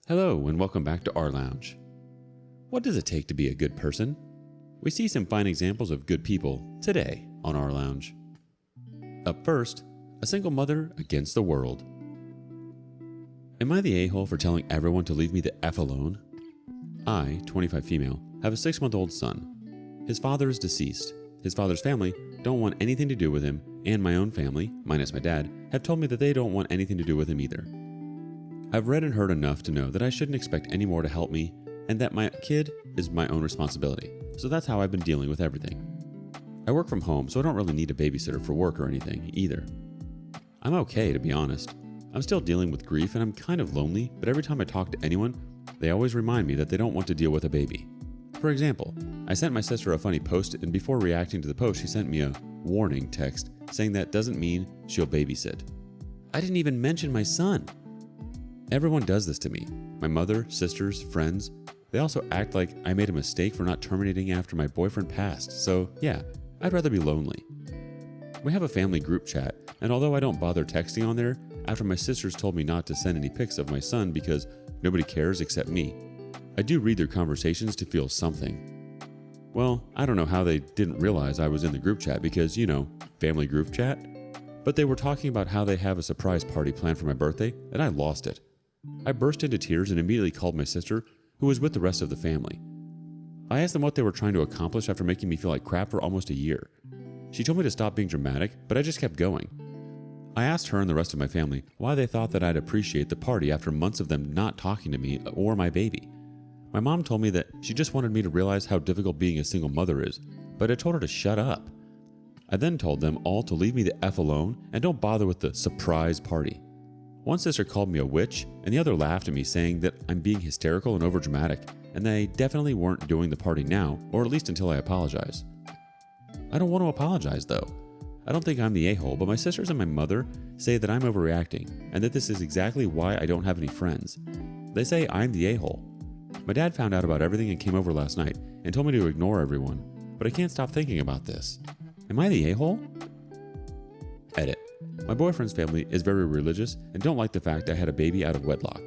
Hello and welcome back to rLounge. What does it take to be a good person? We see some fine examples of good people today on rLounge. Up first, a single mother against the world. Am I the a-hole for telling everyone to leave me the F alone? I, 25 female, have a 6-month-old son. His father is deceased. His father's family don't want anything to do with him, and my own family, minus my dad, have told me that they don't want anything to do with him either. I've read and heard enough to know that I shouldn't expect any more to help me, and that my kid is my own responsibility, so that's how I've been dealing with everything. I work from home, so I don't really need a babysitter for work or anything, either. I'm okay, to be honest. I'm still dealing with grief and I'm kind of lonely, but every time I talk to anyone, they always remind me that they don't want to deal with a baby. For example, I sent my sister a funny post, and before reacting to the post, she sent me a warning text saying that doesn't mean she'll babysit. I didn't even mention my son. Everyone does this to me. My mother, sisters, friends. They also act like I made a mistake for not terminating after my boyfriend passed. So yeah, I'd rather be lonely. We have a family group chat, and although I don't bother texting on there, after my sisters told me not to send any pics of my son because nobody cares except me, I do read their conversations to feel something. Well, I don't know how they didn't realize I was in the group chat because, family group chat. But they were talking about how they have a surprise party planned for my birthday, and I lost it. I burst into tears and immediately called my sister, who was with the rest of the family. I asked them what they were trying to accomplish after making me feel like crap for almost a year. She told me to stop being dramatic, but I just kept going. I asked her and the rest of my family why they thought that I'd appreciate the party after months of them not talking to me or my baby. My mom told me that she just wanted me to realize how difficult being a single mother is, but I told her to shut up. I then told them all to leave me the F alone and don't bother with the surprise party. One sister called me a witch, and the other laughed at me saying that I'm being hysterical and overdramatic, and they definitely weren't doing the party now, or at least until I apologize. I don't want to apologize though. I don't think I'm the a-hole, but my sisters and my mother say that I'm overreacting, and that this is exactly why I don't have any friends. They say I'm the a-hole. My dad found out about everything and came over last night and told me to ignore everyone, but I can't stop thinking about this. Am I the a-hole? Edit. My boyfriend's family is very religious and don't like the fact I had a baby out of wedlock.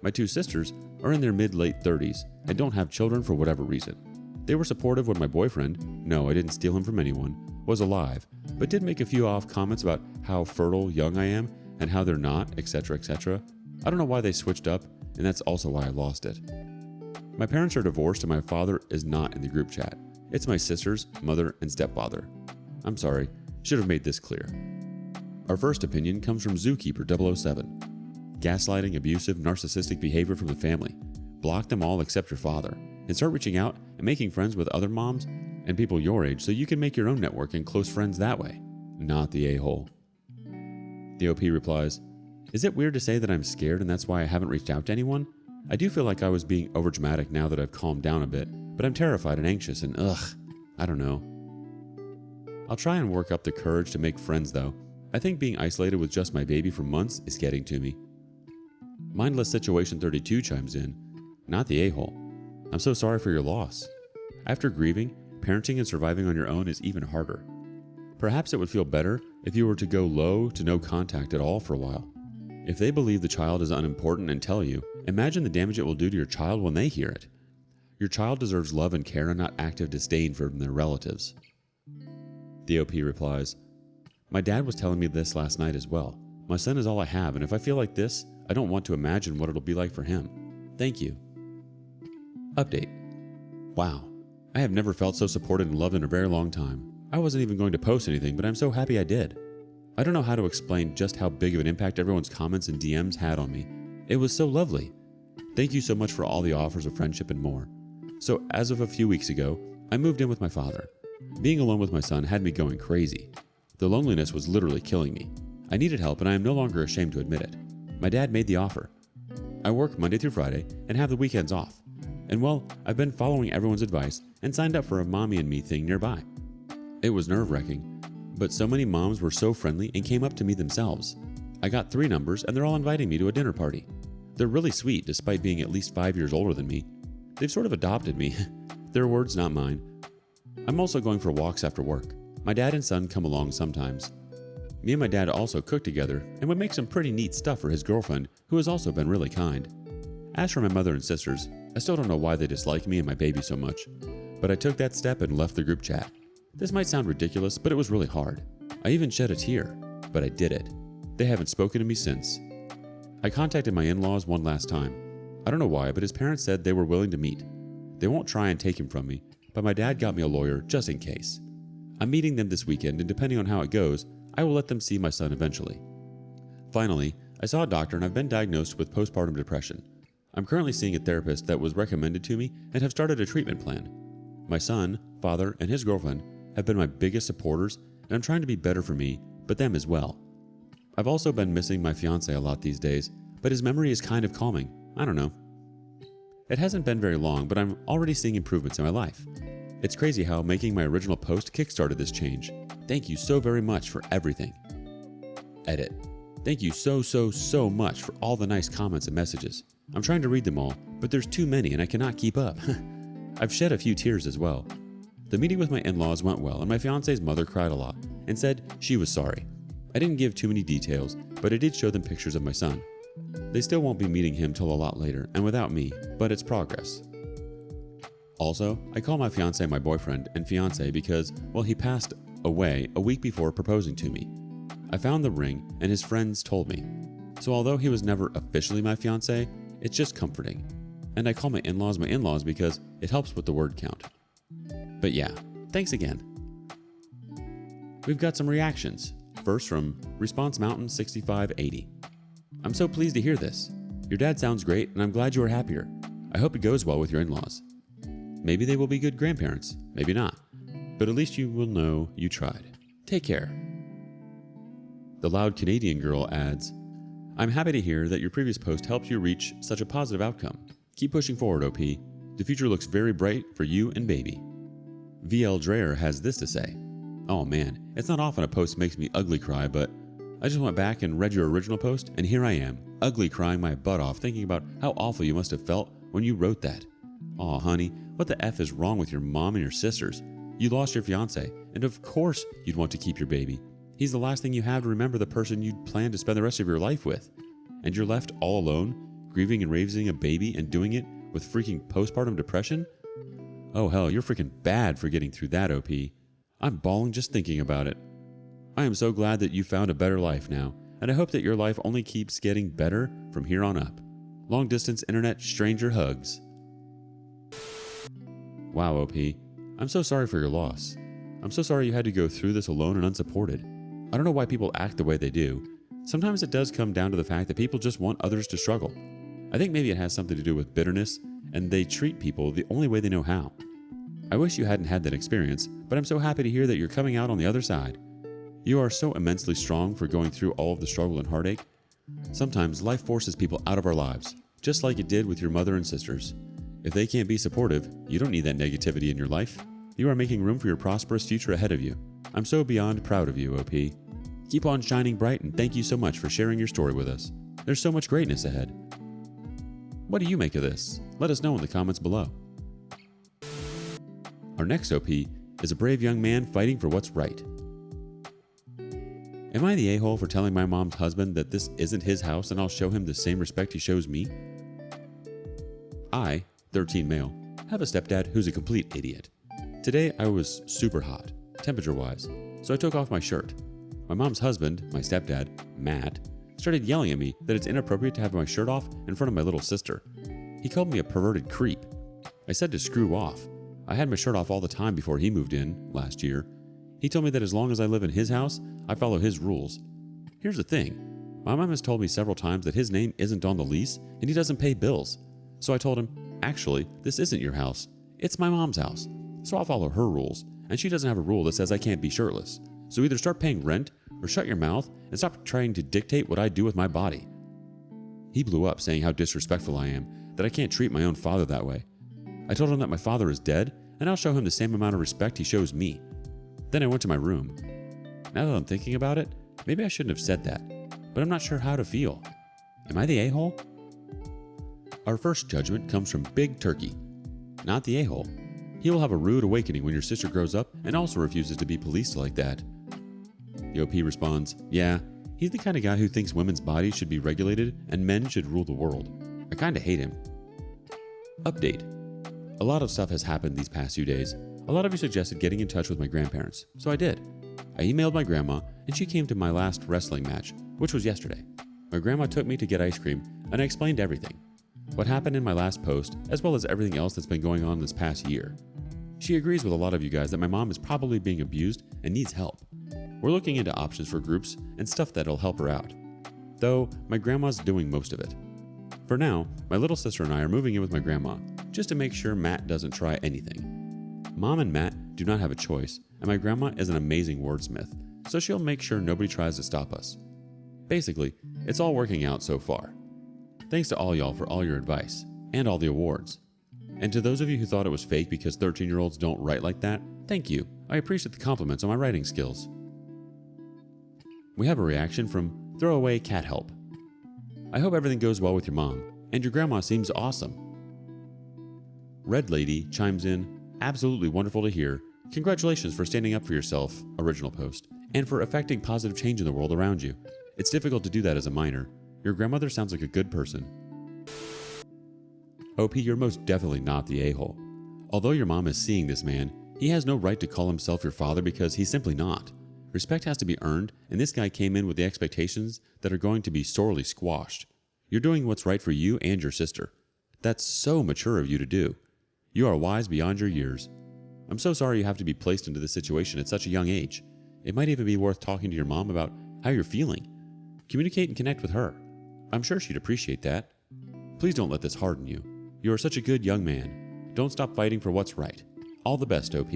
My two sisters are in their mid-late 30s and don't have children for whatever reason. They were supportive when my boyfriend, no, I didn't steal him from anyone, was alive, but did make a few off comments about how fertile young I am and how they're not, etc., etc. I don't know why they switched up, and that's also why I lost it. My parents are divorced and my father is not in the group chat. It's my sisters, mother, and stepfather. I'm sorry, should have made this clear. Our first opinion comes from Zookeeper007. Gaslighting, abusive, narcissistic behavior from the family. Block them all except your father, and start reaching out and making friends with other moms and people your age so you can make your own network and close friends that way. Not the a-hole. The OP replies, is it weird to say that I'm scared and that's why I haven't reached out to anyone? I do feel like I was being overdramatic now that I've calmed down a bit, but I'm terrified and anxious and I don't know. I'll try and work up the courage to make friends though. I think being isolated with just my baby for months is getting to me. Mindless Situation 32 chimes in, not the a-hole. I'm so sorry for your loss. After grieving, parenting and surviving on your own is even harder. Perhaps it would feel better if you were to go low to no contact at all for a while. If they believe the child is unimportant and tell you, imagine the damage it will do to your child when they hear it. Your child deserves love and care and not active disdain from their relatives. The OP replies, my dad was telling me this last night as well. My son is all I have, and if I feel like this, I don't want to imagine what it'll be like for him. Thank you. Update. Wow, I have never felt so supported and loved in a very long time. I wasn't even going to post anything, but I'm so happy I did. I don't know how to explain just how big of an impact everyone's comments and DMs had on me. It was so lovely. Thank you so much for all the offers of friendship and more. So as of a few weeks ago, I moved in with my father. Being alone with my son had me going crazy. The loneliness was literally killing me. I needed help and I am no longer ashamed to admit it. My dad made the offer. I work Monday through Friday and have the weekends off. And well, I've been following everyone's advice and signed up for a mommy and me thing nearby. It was nerve-wracking, but so many moms were so friendly and came up to me themselves. I got 3 numbers and they're all inviting me to a dinner party. They're really sweet despite being at least 5 years older than me. They've sort of adopted me. Their words, not mine. I'm also going for walks after work. My dad and son come along sometimes. Me and my dad also cook together and would make some pretty neat stuff for his girlfriend, who has also been really kind. As for my mother and sisters, I still don't know why they dislike me and my baby so much, but I took that step and left the group chat. This might sound ridiculous, but it was really hard. I even shed a tear, but I did it. They haven't spoken to me since. I contacted my in-laws one last time. I don't know why, but his parents said they were willing to meet. They won't try and take him from me, but my dad got me a lawyer just in case. I'm meeting them this weekend, and depending on how it goes, I will let them see my son eventually. Finally, I saw a doctor and I've been diagnosed with postpartum depression. I'm currently seeing a therapist that was recommended to me and have started a treatment plan. My son, father, and his girlfriend have been my biggest supporters, and I'm trying to be better for me, but them as well. I've also been missing my fiancé a lot these days, but his memory is kind of calming. I don't know. It hasn't been very long, but I'm already seeing improvements in my life. It's crazy how making my original post kickstarted this change. Thank you so very much for everything. Edit. Thank you so much for all the nice comments and messages. I'm trying to read them all, but there's too many and I cannot keep up. I've shed a few tears as well. The meeting with my in-laws went well, and my fiance's mother cried a lot and said she was sorry. I didn't give too many details, but I did show them pictures of my son. They still won't be meeting him till a lot later and without me, but it's progress. Also, I call my fiancé my boyfriend and fiancé because, well, he passed away a week before proposing to me. I found the ring and his friends told me. So although he was never officially my fiancé, it's just comforting. And I call my in-laws because it helps with the word count. But yeah, thanks again. We've got some reactions. First from Response Mountain 6580. I'm so pleased to hear this. Your dad sounds great and I'm glad you are happier. I hope it goes well with your in-laws. Maybe they will be good grandparents, maybe not. But at least you will know you tried. Take care. The Loud Canadian Girl adds, I'm happy to hear that your previous post helped you reach such a positive outcome. Keep pushing forward, OP. The future looks very bright for you and baby. VL Dreyer has this to say. Oh man, it's not often a post makes me ugly cry, but I just went back and read your original post, and here I am, ugly crying my butt off thinking about how awful you must have felt when you wrote that. Aw, honey, what the F is wrong with your mom and your sisters? You lost your fiancé, and of course you'd want to keep your baby. He's the last thing you have to remember the person you'd plan to spend the rest of your life with. And you're left all alone, grieving and raising a baby and doing it with freaking postpartum depression? Oh hell, you're freaking bad for getting through that, OP. I'm bawling just thinking about it. I am so glad that you found a better life now, and I hope that your life only keeps getting better from here on up. Long distance internet stranger hugs. Wow, OP. I'm so sorry for your loss. I'm so sorry you had to go through this alone and unsupported. I don't know why people act the way they do. Sometimes it does come down to the fact that people just want others to struggle. I think maybe it has something to do with bitterness, and they treat people the only way they know how. I wish you hadn't had that experience, but I'm so happy to hear that you're coming out on the other side. You are so immensely strong for going through all of the struggle and heartache. Sometimes life forces people out of our lives, just like it did with your mother and sisters. If they can't be supportive, you don't need that negativity in your life. You are making room for your prosperous future ahead of you. I'm so beyond proud of you, OP. Keep on shining bright, and thank you so much for sharing your story with us. There's so much greatness ahead. What do you make of this? Let us know in the comments below. Our next OP is a brave young man fighting for what's right. Am I the a-hole for telling my mom's husband that this isn't his house and I'll show him the same respect he shows me? I, 13 male, have a stepdad who's a complete idiot. Today I was super hot, temperature-wise, so I took off my shirt. My mom's husband, my stepdad, Matt, started yelling at me that it's inappropriate to have my shirt off in front of my little sister. He called me a perverted creep. I said to screw off. I had my shirt off all the time before he moved in last year. He told me that as long as I live in his house, I follow his rules. Here's the thing. My mom has told me several times that his name isn't on the lease and he doesn't pay bills. So I told him, actually, this isn't your house. It's my mom's house. So I'll follow her rules, and she doesn't have a rule that says I can't be shirtless. So either start paying rent or shut your mouth and stop trying to dictate what I do with my body. He blew up saying how disrespectful I am, that I can't treat my own father that way. I told him that my father is dead, and I'll show him the same amount of respect he shows me. Then I went to my room. Now that I'm thinking about it, maybe I shouldn't have said that, but I'm not sure how to feel. Am I the a-hole? Our first judgment comes from Big Turkey. Not the a-hole. He will have a rude awakening when your sister grows up and also refuses to be policed like that. The OP responds, yeah, he's the kind of guy who thinks women's bodies should be regulated and men should rule the world. I kinda hate him. Update. A lot of stuff has happened these past few days. A lot of you suggested getting in touch with my grandparents, so I did. I emailed my grandma, and she came to my last wrestling match, which was yesterday. My grandma took me to get ice cream, and I explained everything. What happened in my last post, as well as everything else that's been going on this past year. She agrees with a lot of you guys that my mom is probably being abused and needs help. We're looking into options for groups and stuff that'll help her out. Though, my grandma's doing most of it. For now, my little sister and I are moving in with my grandma, just to make sure Matt doesn't try anything. Mom and Matt do not have a choice, and my grandma is an amazing wordsmith, so she'll make sure nobody tries to stop us. Basically, it's all working out so far. Thanks to all y'all for all your advice, and all the awards. And to those of you who thought it was fake because 13-year-olds don't write like that, thank you. I appreciate the compliments on my writing skills. We have a reaction from Throwaway Cat Help. I hope everything goes well with your mom, and your grandma seems awesome. Red Lady chimes in, absolutely wonderful to hear. Congratulations for standing up for yourself, original post, and for affecting positive change in the world around you. It's difficult to do that as a minor. Your grandmother sounds like a good person. OP, you're most definitely not the a-hole. Although your mom is seeing this man, he has no right to call himself your father because he's simply not. Respect has to be earned, and this guy came in with the expectations that are going to be sorely squashed. You're doing what's right for you and your sister. That's so mature of you to do. You are wise beyond your years. I'm so sorry you have to be placed into this situation at such a young age. It might even be worth talking to your mom about how you're feeling. Communicate and connect with her. I'm sure she'd appreciate that. Please don't let this harden you. You are such a good young man. Don't stop fighting for what's right. All the best, OP.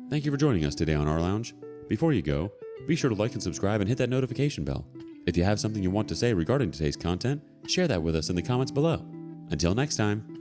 Thank you for joining us today on rLounge. Before you go, be sure to like and subscribe and hit that notification bell. If you have something you want to say regarding today's content, share that with us in the comments below. Until next time.